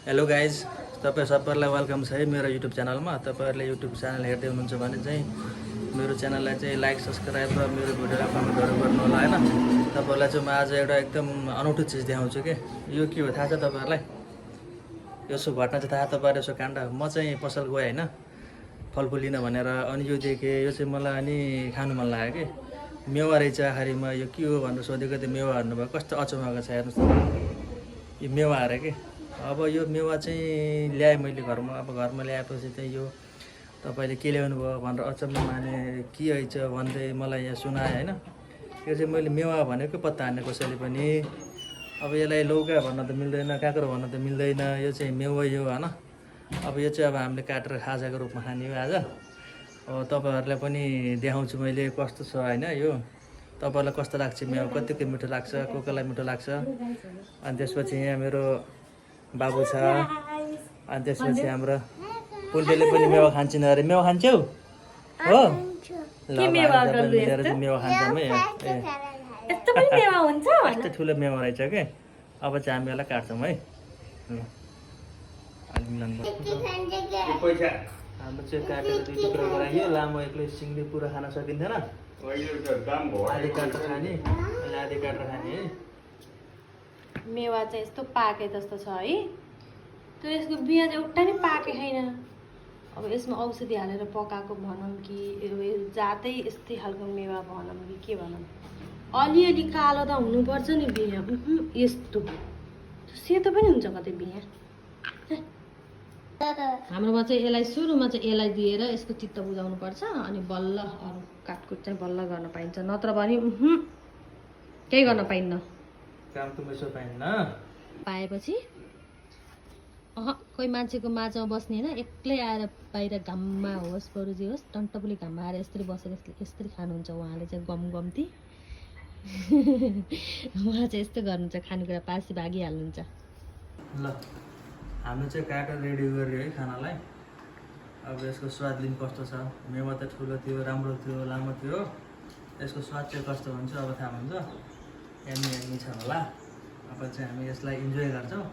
Hello guys, तपाईँ सबैलाई welcome छ है मेरो युट्युब च्यानलमा। तपाईँहरूले युट्युब च्यानल हेर्दै हुनुहुन्छ भने चाहिँ मेरो च्यानललाई चाहिँ लाइक सब्सक्राइब र मेरो भिडियोलाई कमेन्टहरू गर्नु होला होइन। तपाईँहरूलाई चाहिँ म आज एउटा एकदम अनौठो चिज देखाउँछु कि यो के हो थाहा छ तपाईँहरूलाई? यसो घटना चाहिँ थाहा तपाईँहरू यसो काण्ड। म चाहिँ पसल गएँ होइन फलफुल लिन भनेर, अनि यो देखेँ, यो चाहिँ मलाई अनि खानु मन लाग्यो कि मेवा रहेछ। आखिरमा यो के हो भनेर सोधेको त्यो मेवा हेर्नुभयो, कस्तो अचम्मको छ हेर्नुहोस् त, यो मेवा अरे कि। अब यो मेवा चाहिँ ल्याएँ मैले घरमा। अब घरमा ल्याएपछि चाहिँ यो तपाईँले के ल्याउनु भयो भनेर अचम्म माने के रहेछ भन्दै मलाई यहाँ सुनायो होइन। यो चाहिँ मैले मेवा भनेको पत्ता हान्ने कसैले पनि। अब यसलाई लौका भन्न त मिल्दैन, काँक्रो भन्न त मिल्दैन, यो चाहिँ मेवा हो होइन। अब यो चाहिँ अब हामीले काटेर खाजाको रूपमा खाने हो आज। अब तपाईँहरूलाई पनि देखाउँछु मैले कस्तो छ होइन। यो तपाईँहरूलाई कस्तो लाग्छ मेवा, कतिको मिठो लाग्छ, को कोलाई मिठो लाग्छ। अनि त्यसपछि यहाँ मेरो बाबु छ, अनि त्यसपछि हाम्रो पुण्डेले पनि मेवा खान्छन् अरे। मेवा खान्छौ हो? ल मिलेर चाहिँ मेवा खान्छौँ है। यस्तो ठुलो मेवा रहेछ कि। अब चाहिँ हामी यसलाई काट्छौँ है। हाम्रो चाहिँ काटेर दुई टुक्रा गराइयो। लामो एक्लै सिङ्गै पुरा खान सकिँदैन, आधी काटेर खाने अनि आधी काटेर खाने है। मेवा चाहिँ यस्तो पाके जस्तो छ है, तर यसको बिहा चाहिँ एउटा नि पाके छैन। अब यसमा औषधि हालेर पकाएको भनौँ कि जातै यस्तै खालको मेवा भनौँ कि के भनौँ। अलिअलि कालो त हुनुपर्छ नि बिहा, यस्तो सेतो पनि हुन्छ कतै बिहा। हाम्रोमा चाहिँ यसलाई सुरुमा चाहिँ यसलाई दिएर यसको चित्त बुझाउनुपर्छ, अनि बल्ल अरू काटकुट चाहिँ बल्ल गर्न पाइन्छ, नत्र भने केही गर्न पाइन्न। काम त मैसो पाइन्न। पाएपछि कोही मान्छेको माझमा बस्ने होइन, एक्लै आएर बाहिर घाममा होस् बरु जे होस् टन्टपुली घाममा आएर यसरी बसेर यसरी खानुहुन्छ उहाँले चाहिँ गम्ती। उहाँ चाहिँ यस्तो गर्नुहुन्छ, खानेकुरा पासी भागिहाल्नुहुन्छ। ल हाम्रो चाहिँ काटेर रेडी गऱ्यो है खानालाई। अब यसको स्वाद लिनु कस्तो छ। मेवा त ठुलो थियो, राम्रो थियो, लामो थियो। यसको स्वाद चाहिँ कस्तो हुन्छ अब थाहा हुन्छ। यम्मी छ होला। अब चाहिँ हामी यसलाई इन्जोय गर्छौँ।